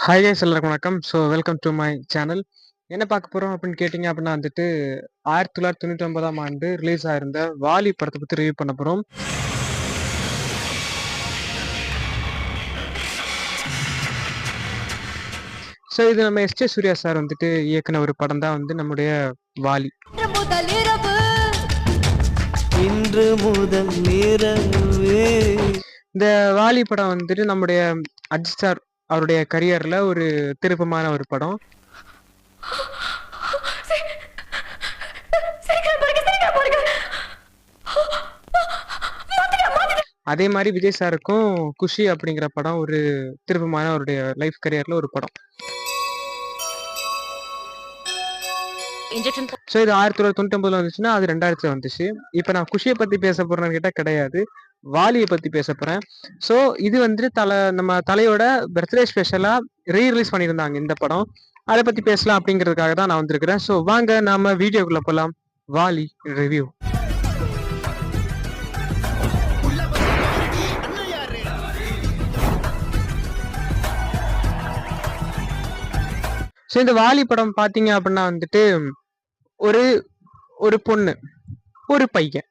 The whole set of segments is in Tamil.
ஹாய் கைஸ் எல்லாருக்கும் வணக்கம். So welcome to my channel. என்ன பார்க்க போகிறோம் அப்படின்னு கேட்டிங்க அப்படின்னா 1999ஆம் ஆண்டு ரிலீஸ் ஆயிருந்த வாலி படத்தை பற்றி ரிவ்யூ பண்ண போகிறோம். ஸோ இது நம்ம எஸ்.ஜே. சூர்யா சார் இயக்குன ஒரு படம் தான் நம்முடைய வாலி. இன்று முதல் இந்த வாலி படம் நம்முடைய அஜித் சார் அவருடைய கரியர்ல ஒரு திருப்பமான ஒரு படம். அதே மாதிரி விஜய் சாருக்கும் குஷி அப்படிங்கிற படம் ஒரு திருப்பமான அவருடைய லைஃப் கரியர்ல ஒரு படம். ஸோ இது 1999 வந்துச்சுன்னா அது 2000 வந்துச்சு. இப்போ நான் குஷியை பத்தி பேச போறேன்னு கேட்டால் கிடையாது, வாலியை பத்தி பேச போறேன். ஸோ இது நம்ம தலையோட பர்த்டே ஸ்பெஷலா ரீரிலீஸ் பண்ணியிருந்தாங்க இந்த படம். அதை பத்தி பேசலாம் அப்படிங்கிறதுக்காக தான் நான் வந்திருக்கிறேன். ஸோ வாங்க நாம வீடியோக்குள்ள போகலாம். வாலி ரிவ்யூ. ஸோ இந்த வாலி படம் பாத்தீங்க அப்படின்னா ஒரு ஒரு பொண்ணு ஒரு பையன்,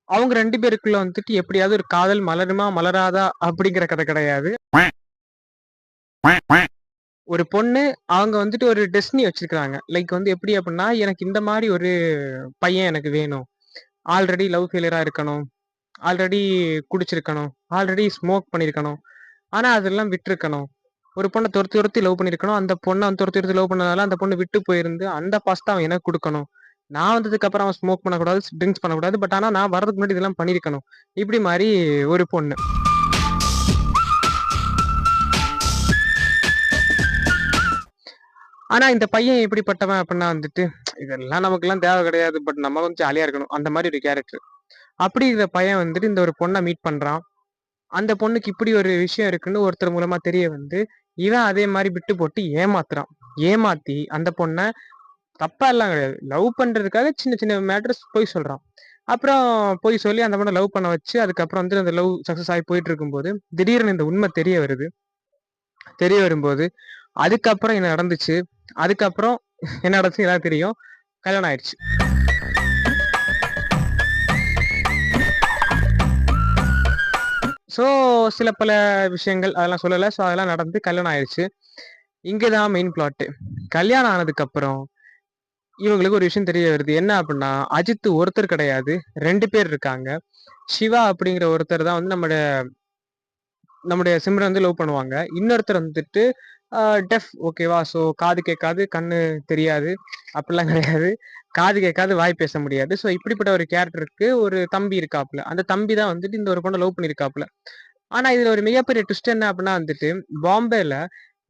அவங்க 2 பேருக்குள்ள எப்படியாவது ஒரு காதல் மலருமா மலராதா அப்படிங்கிற கதை கிடையாது. ஒரு பொண்ணு அவங்க ஒரு டெஸ்டினி வச்சிருக்காங்க. லைக் எப்படி அப்படின்னா, எனக்கு இந்த மாதிரி ஒரு பையன் எனக்கு வேணும், ஆல்ரெடி லவ் ஃபெயிலியரா இருக்கணும், ஆல்ரெடி குடிச்சிருக்கணும், ஆல்ரெடி ஸ்மோக் பண்ணிருக்கணும், ஆனா அதெல்லாம் விட்டுருக்கணும், ஒரு பொண்ணை துரத்தி லவ் பண்ணிருக்கணும், அந்த பொண்ணை துரத்தி லவ் பண்ணதால அந்த பொண்ணு விட்டு போயிருந்து அந்த பாஸ்ட் அவன் எனக்கு கொடுக்கணும், நான் வந்ததுக்கு அப்புறம் அவன் ஸ்மோக் பண்ணக்கூடாது, ட்ரிங்க்ஸ் பண்ணக்கூடாது, பட் ஆனா நான் வர்றதுக்கு முன்னாடி இதெல்லாம் பண்ணிருக்கணும், இப்படி மாதிரி ஒரு பொண்ணு. ஆனா இந்த பையன் எப்படிப்பட்டவன் அப்படின்னா இதெல்லாம் நமக்கு தேவை கிடையாது, பட் நம்ம கொஞ்சம் ஜாலியா இருக்கணும், அந்த மாதிரி ஒரு கேரக்டர். அப்படி இந்த பையன் இந்த ஒரு பொண்ணை மீட் பண்றான். அந்த பொண்ணுக்கு இப்படி ஒரு விஷயம் இருக்குன்னு ஒருத்தர் மூலமா தெரிய இவன் அதே மாதிரி விட்டு போட்டு ஏமாத்துறான். ஏமாத்தி அந்த பொண்ணை, தப்பா எல்லாம் கிடையாது, லவ் பண்றதுக்காக சின்ன சின்ன மேட்டர்ஸ் போய் சொல்றான். அப்புறம் போய் சொல்லி அந்த பொண்ணை லவ் பண்ண வச்சு, அதுக்கப்புறம் அந்த லவ் சக்சஸ் ஆகி போயிட்டு இருக்கும்போது திடீர்னு இந்த உண்மை தெரிய வருது. தெரிய வரும்போது அதுக்கப்புறம் என்ன நடந்துச்சு, அதுக்கப்புறம் என்ன நடந்துச்சு எல்லாம் தெரியும். கல்யாணம் ஆயிடுச்சு. ஸோ சில பல விஷயங்கள் அதெல்லாம் சொல்லலை. ஸோ அதெல்லாம் நடந்து கல்யாணம் ஆயிடுச்சு. இங்கதான் மெயின் பிளாட்டு. கல்யாணம் ஆனதுக்கு அப்புறம் இவங்களுக்கு ஒரு விஷயம் தெரிய வருது. என்ன அப்படின்னா, அஜித் ஒருத்தர் கிடையாது, 2 பேர் இருக்காங்க. சிவா அப்படிங்கிற ஒருத்தர் தான் நம்முடைய சிம்ரன் லவ் பண்ணுவாங்க. இன்னொருத்தர் டெஃப், ஓகேவா. ஸோ காது கேட்காது, கண்ணு தெரியாது, அப்படிலாம் கிடையாது. காது கேட்காது, வாய் பேச முடியாது. ஸோ இப்படிப்பட்ட ஒரு கேரக்டருக்கு ஒரு தம்பி இருக்காப்புல. அந்த தம்பி தான் இந்த ஒரு பொண்ணை லவ் பண்ணியிருக்காப்புல. ஆனா இதுல ஒரு மிகப்பெரிய ட்விஸ்ட் என்ன அப்படின்னா பாம்பேல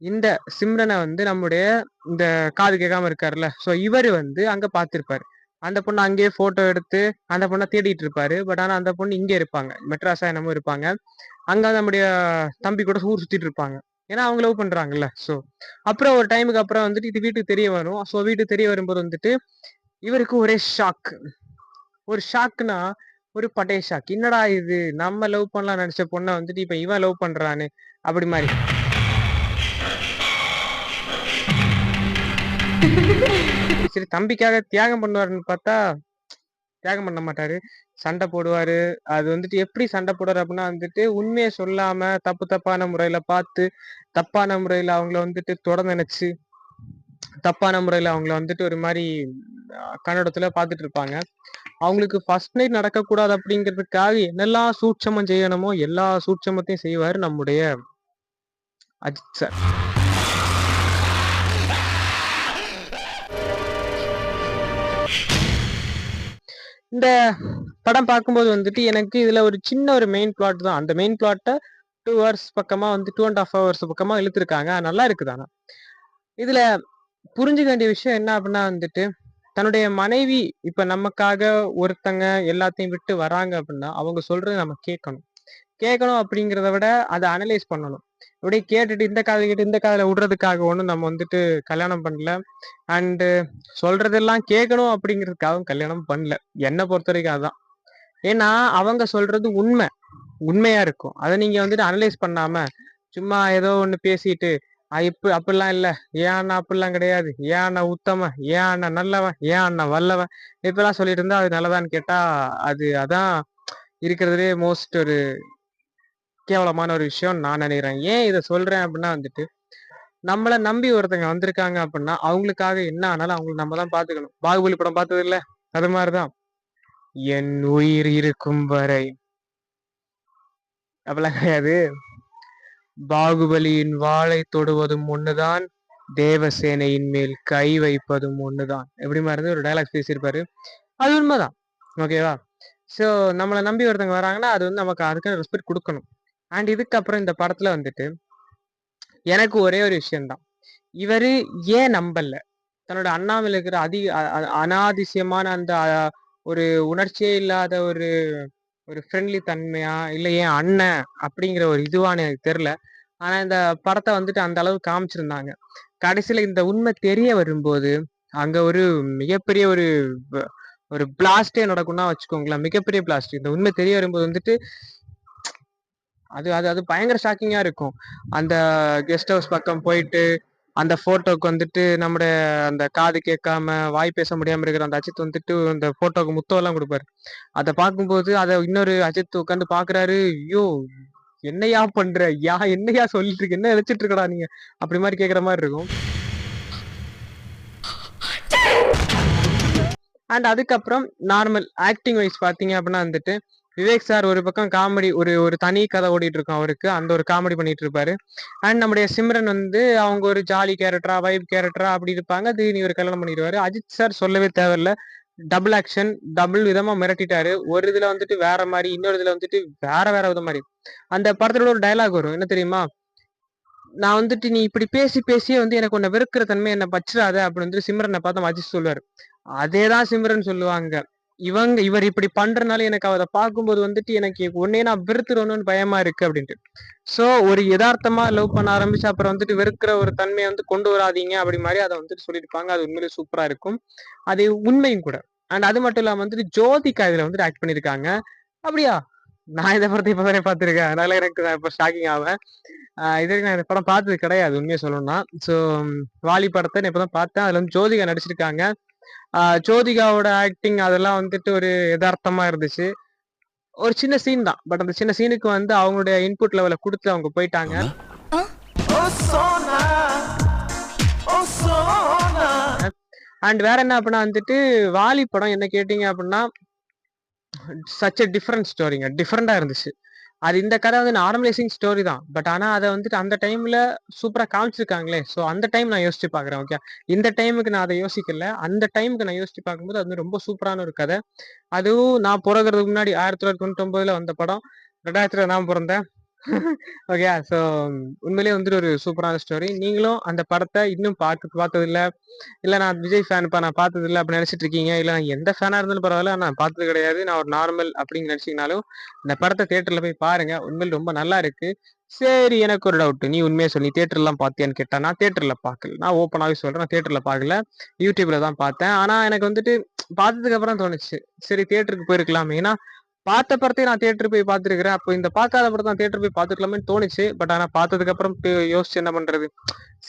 இந்த சிம்ரனை நம்முடைய இந்த காது கேட்காம இருக்காருல்ல, ஸோ இவர் அங்க பார்த்திருப்பாரு. அந்த பொண்ணு அங்கேயே போட்டோ எடுத்து அந்த பொண்ணை தேடிட்டு இருப்பாரு. பட் ஆனா அந்த பொண்ணு இங்கே இருப்பாங்க, மெட்ராஸா என்னமோ இருப்பாங்க. அங்க நம்முடைய தம்பி கூட ஊர் சுத்திட்டு இருப்பாங்க, ஏன்னா அவங்க லவ் பண்றாங்கல்ல. ஸோ அப்புறம் ஒரு டைமுக்கு அப்புறம் இது வீட்டுக்கு தெரிய வரும். ஸோ வீட்டுக்கு தெரிய வரும்போது இவருக்கு ஒரே ஷாக். ஒரு ஷாக்னா ஒரு படைய ஷாக். என்னடா இது, நம்ம லவ் பண்ணலாம் நினைச்ச பொண்ணை இப்ப இவன் லவ் பண்றான்னு, அப்படி மாதிரி. சரி, தம்பிக்காக தியாகம் பண்ணுவாருன்னு பார்த்தா தியாகம் பண்ண மாட்டாரு, சண்டை போடுவாரு. அது எப்படி சண்டை போடுவாரு அப்படின்னா உண்மையை சொல்லாம தப்பான முறையில பார்த்து, தப்பான முறையில அவங்கள தொடர்ந்து நினைச்சு, தப்பான முறையில அவங்கள ஒரு மாதிரி கன்னடத்துல பார்த்துட்டு இருப்பாங்க. அவங்களுக்கு ஃபர்ஸ்ட் நைட் நடக்கக்கூடாது அப்படிங்கிறதுக்காக என்னெல்லாம் சூட்சமம் செய்யணுமோ எல்லா சூட்சமத்தையும் செய்வாரு நம்முடைய அஜித் சார். இந்த படம் பார்க்கும்போது எனக்கு இதுல ஒரு சின்ன ஒரு மெயின் பிளாட் தான். அந்த மெயின் பிளாட்டை 2 hours பக்கமா 2.5 hours பக்கமா இழுத்துருக்காங்க. நல்லா இருக்குது. ஆனா இதுல புரிஞ்சுக்க வேண்டிய விஷயம் என்ன அப்படின்னா தன்னுடைய மனைவி இப்ப நமக்காக ஒருத்தங்க எல்லாத்தையும் விட்டு வராங்க அப்படின்னா அவங்க சொல்றது நம்ம கேட்கணும் அப்படிங்கிறத விட அதை அனலைஸ் பண்ணணும். அப்படியே கேட்டுட்டு இந்த காதை கேட்டு இந்த காதல விடுறதுக்காக ஒன்றும் நம்ம கல்யாணம் பண்ணல. அண்டு சொல்றதெல்லாம் கேட்கணும் அப்படிங்கிறதுக்காகவும் கல்யாணம் பண்ணல, என்னை பொறுத்த வரைக்கும். அதுதான். ஏன்னா அவங்க சொல்றது உண்மையா இருக்கும். அதை நீங்க அனலைஸ் பண்ணாம சும்மா ஏதோ ஒண்ணு பேசிட்டு அப்படிலாம் இல்ல. ஏன் அண்ணா அப்படிலாம் கிடையாது. ஏன் அண்ணா உத்தமன், ஏன் அண்ணா நல்லவன், ஏன் அண்ணா வல்லவன். இப்படிலாம் சொல்லிட்டு இருந்தா அது நல்லதான்னு கேட்டா, அதான் இருக்கிறதுலயே மோஸ்ட் ஒரு கேவலமான ஒரு விஷயம் நான் நினைக்கிறேன். ஏன் இத சொல்றேன் அப்படின்னா வந்துட்டு, நம்மள நம்பி ஒருத்தங்க வந்திருக்காங்க அப்படின்னா, அவங்களுக்காக என்ன ஆனாலும் அவங்கள நம்ம தான் பாத்துக்கணும். பாகுபலி படம் பார்த்தது இல்ல? அது மாரிதான். என் உயிர் இருக்கும் வரை அப்படிலாம் கிடையாது. பாகுபலியின் வாளை தொடுவதும் ஒண்ணுதான், தேவசேனையின் மேல் கை வைப்பதும் ஒண்ணுதான். எப்படி மாதிரி ஒரு டைலாக் பேசியிருப்பாரு. அது உண்மைதான். ஓகேவா? ஸோ நம்மள நம்பி ஒருத்தவங்க வராங்கன்னா, அது வந்து நமக்கு அதுக்கான ரெஸ்பெக்ட் குடுக்கணும். அண்ட் இதுக்கப்புறம் இந்த படத்துல வந்துட்டு, எனக்கு ஒரே ஒரு விஷயம் தான். இவரு ஏன் நம்பல? தன்னோட அண்ணா மேல இருக்கிற அனாதிசியமான அந்த ஒரு உணர்ச்சியே இல்லாத ஒரு ஒரு ஃப்ரெண்ட்லி தன்மையா, இல்ல என் அண்ணன் அப்படிங்கிற ஒரு இதுவான்னு எனக்கு தெரியல. ஆனா இந்த படத்த வந்துட்டு அந்த அளவுக்கு காமிச்சிருந்தாங்க. கடைசியில இந்த உண்மை தெரிய வரும்போது, அங்க ஒரு மிகப்பெரிய ஒரு ஒரு பிளாஸ்டே நடக்கும்னா வச்சுக்கோங்களேன். மிகப்பெரிய பிளாஸ்ட். இந்த உண்மை தெரிய வரும்போது வந்துட்டு, அது அது அது பயங்கர ஷாக்கிங்கா இருக்கும். அந்த கெஸ்ட் ஹவுஸ் பக்கம் போயிட்டு, அந்த ஃபோட்டோக்கு வந்துட்டு நம்முடைய அந்த காது கேட்காம, வாய் பேச முடியாம இருக்கிற அந்த அஜித் வந்துட்டு அந்த ஃபோட்டோக்கு முத்தம்லாம் குடுப்பாரு. அத பார்க்கும்போது அத இன்னொரு அஜித் உட்கார்ந்து பார்க்குறாரு. ஐயோ! என்னய்யா பண்ற? என்னய்யா சொல்லிட்டு இருக்க? என்ன நெனச்சிட்டு இருக்கடா நீங்க? அப்படி மாரி கேட்கிற மாரி இருக்கும். அண்ட் அதுக்கப்புறம் நார்மல் ஆக்டிங் வைஸ் பார்த்தீங்க அப்படின்னா வந்துட்டு, விவேக் சார் ஒரு பக்கம் காமெடி ஒரு ஒரு தனி கதை ஓடிட்டு இருக்கும் அவருக்கு. அந்த ஒரு காமெடி பண்ணிட்டு இருப்பாரு. அண்ட் நம்முடைய சிம்ரன் வந்து அவங்க ஒரு ஜாலி கேரக்டரா, வைப் கேரக்டரா அப்படி இருப்பாங்க. திடீர்னு இவரு கல்யாணம் பண்ணிருவாரு. அஜித் சார் சொல்லவே தேவையில்ல. டபுள் ஆக்ஷன், டபுள் விதமா மிரட்டிட்டாரு. ஒரு இதுல வந்துட்டு வேற மாரி, இன்னொரு இதுல வந்துட்டு வேற வேற விதம் மாரி. அந்த படத்துல ஒரு டயலாக் வரும். என்ன தெரியுமா? நான் வந்துட்டு நீ இப்படி பேசி பேசியே வந்து எனக்கு உன்னை வெறுக்கிற தன்மை என்ன பச்சிடாத அப்படின்னு வந்து சிம்ரனை பார்த்து அஜித் சொல்லுவாரு. அதேதான் சிம்ரன் சொல்லுவாங்க. இவர் இப்படி பண்றனால எனக்கு அவரை பார்க்கும்போது வந்துட்டு எனக்கு உன்னையே நான் வெறுத்துறணும்னு பயமா இருக்கு அப்படின்ட்டு. சோ ஒரு யதார்த்தமா லவ் பண்ண ஆரம்பிச்சு அப்புறம் வந்துட்டு வெறுக்கிற ஒரு தன்மையை வந்து கொண்டு வராதீங்க அப்படி மாதிரி அதை வந்துட்டு சொல்லியிருப்பாங்க. அது உண்மையிலேயே சூப்பரா இருக்கும். அது உண்மையும் கூட. அண்ட் அது மட்டும் இல்லாம வந்துட்டு ஜோதிகா இதுல வந்துட்டு ஆக்ட் பண்ணிருக்காங்க. அப்படியா? நான் இதை பத்தி இப்பதானே பார்த்திருக்கேன். அதனால எனக்கு நான் இப்ப ஷாக்கிங் ஆவேன். இது வரைக்கும் நான் இந்த படம் பார்த்தது கிடையாது உண்மையை சொல்லணும்னா. ஸோ வாலி படத்தை நான் இப்பதான் பார்த்தேன். அதுல வந்து ஜோதிகா நடிச்சிருக்காங்க. ஜோதிகாவோட ஆக்டிங் அதெல்லாம் வந்துட்டு ஒரு எதார்த்தமா இருந்துச்சு. ஒரு சின்ன சீன் தான். பட் அந்த சின்ன சீனுக்கு வந்து அவங்களுடைய இன்புட் லெவல குடுத்து அவங்க போயிட்டாங்க. அண்ட் வேற என்ன அப்படின்னா வந்துட்டு, வாலி படம் என்ன கேட்டீங்க அப்படின்னா, சச் எ டிஃபரண்ட் ஸ்டோரிங்க. டிஃபரண்டா இருந்துச்சு. அது இந்த கதை வந்து நார்மலைசிங் ஸ்டோரி தான். பட் ஆனா அத வந்துட்டு அந்த டைம்ல சூப்பரா காமிச்சிருக்காங்களே! ஸோ அந்த டைம் நான் யோசிச்சு பார்க்குறேன். ஓகே. இந்த டைமுக்கு நான் அத யோசிக்கல. அந்த டைமுக்கு நான் யோசிச்சு பார்க்கும்போது, அது வந்து ரொம்ப சூப்பரான ஒரு கதை. அதுவும் நான் பொறக்கறதுக்கு முன்னாடி 1999ல வந்த படம். 2000ல நான் பொறந்தேன். ஓகே. ஸோ உண்மையிலேயே வந்துட்டு ஒரு சூப்பரான ஸ்டோரி. நீங்களும் அந்த படத்த இன்னும் பார்த்ததில்ல. இல்ல நான் விஜய் ஃபேன்ப்பா நான் பார்த்ததில்ல அப்படி நெனச்சிட்டு இருக்கீங்க. இல்ல நான் எந்த ஃபேனா இருந்தாலும் பரவால்ல. நான் பார்த்தது கிடையாது. நான் ஒரு நார்மல் அப்படின்னு நெனச்சீங்கனாலும், இந்த படத்த தியேட்டர்ல போய் பாருங்க. உண்மையில ரொம்ப நல்லா இருக்கு. சரி எனக்கு ஒரு டவுட். நீ உண்மைய சொல்லு. நீ தியேட்டர்லாம் பார்த்தியான்னு கேட்டா, நான் தியேட்டர்ல பார்க்கல. நான் ஓப்பனாவே சொல்றேன். நான் தியேட்டர்ல பார்க்கல. YouTubeல தான் பார்த்தேன். ஆனா எனக்கு வந்துட்டு பார்த்ததுக்கு அப்புறம் தோணுச்சு. சரி தியேட்டருக்கு போயிருக்கலாமே. ஏன்னா பார்த்த படத்தையும் நான் தியேட்டர் போய் பார்த்துருக்கிறேன். அப்போ இந்த பார்க்காத படத்த நான் தியேட்டர் போய் பார்த்துருக்கலாமேன்னு தோணுச்சு. பட் ஆனா பார்த்ததுக்கு அப்புறம் யோசிச்சு என்ன பண்றது?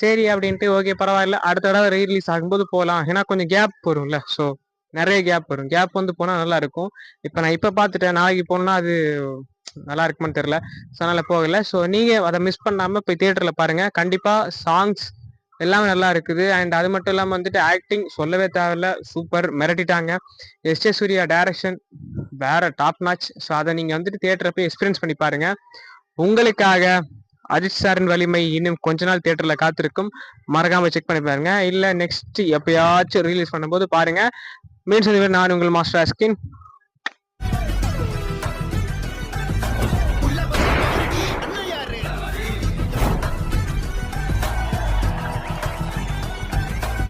சரி அப்படின்ட்டு ஓகே பரவாயில்ல. அடுத்த தடவ ரிலீஸ் ஆகும்போது போலாம். ஏன்னா கொஞ்சம் கேப் வரும்ல. ஸோ நெறைய கேப் வரும். கேப் வந்து போனா நல்லா இருக்கும். இப்ப பார்த்துட்டேன். நாளைக்கு போனோம்னா அது நல்லா இருக்குமான்னு தெரியல. ஸோ அதனால போகல. ஸோ நீங்க அத மிஸ் பண்ணாம போய் தியேட்டர்ல பாருங்க. கண்டிப்பா சாங்ஸ் எல்லாமே நல்லா இருக்குது. அண்ட் அது மட்டும் இல்லாம வந்துட்டு ஆக்டிங் சொல்லவே தேவையில்ல. சூப்பர் மிரட்டிட்டாங்க. எஸ்.ஜே. சூர்யா டைரக்ஷன் வேற டாப் நாச். ஸோ அத நீங்க வந்துட்டு தியேட்டர்ல போய் எக்ஸ்பீரியன்ஸ் பண்ணி பாருங்க. உங்களுக்காக அஜித் சாரின் வலிமை இன்னும் கொஞ்ச நாள் தியேட்டர்ல காத்திருக்கும். மறக்காம செக் பண்ணி பாருங்க. இல்ல நெக்ஸ்ட் எப்பயாச்சும் ரிலீஸ் பண்ணும்போது பாருங்க. மீண்டும் நான் உங்கள் மாஸ்டர் அஸ்கின்.